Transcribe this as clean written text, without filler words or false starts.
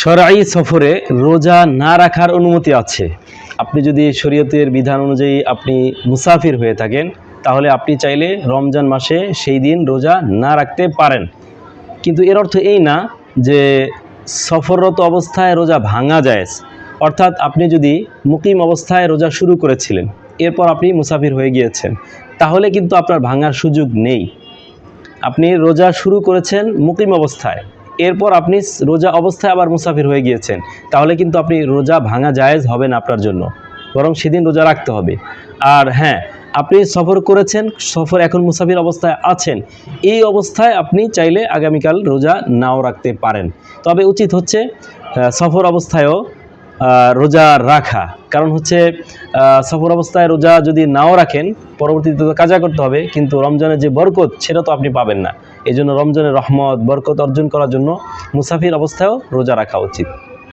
শরঈ সফরে রোজা না রাখার অনুমতি আছে। আপনি যদি শরীয়তের বিধান অনুযায়ী আপনি মুসাফির হয়ে থাকেন, তাহলে আপনি চাইলে রমজান মাসে সেই দিন রোজা না রাখতে পারেন। কিন্তু এর অর্থ এই না যে সফররত অবস্থায় রোজা ভাঙা যায়। অর্থাৎ আপনি যদি মুকিম অবস্থায় রোজা শুরু করেছিলেন, এরপর আপনি মুসাফির হয়ে গিয়েছেন, তাহলে কিন্তু আপনার ভাঙার সুযোগ নেই। আপনি রোজা শুরু করেছেন মুকিম অবস্থায়, এরপর আপনি রোজা অবস্থায় আবার মুসাফির হয়ে গিয়েছেন, তাহলে কিন্তু আপনি রোজা ভাঙা জায়েজ হবে না আপনার জন্য, বরং সেদিন রোজা রাখতে হবে। আর হ্যাঁ, আপনি সফর করেছেন, সফর এখন মুসাফির অবস্থায় আছেন, এই অবস্থায় আপনি চাইলে আগামীকাল রোজা নাও রাখতে পারেন। তবে উচিত হচ্ছে সফর অবস্থায়ও রোজা রাখা। কারণ হচ্ছে সফর অবস্থায় রোজা যদি নাও রাখেন, পরবর্তীতে তো কাজা করতে হবে, কিন্তু রমজানের যে বরকত সেটা তো আপনি পাবেন না। এই জন্য রমজানের রহমত বরকত অর্জন করার জন্য মুসাফির অবস্থায়ও রোজা রাখা উচিত।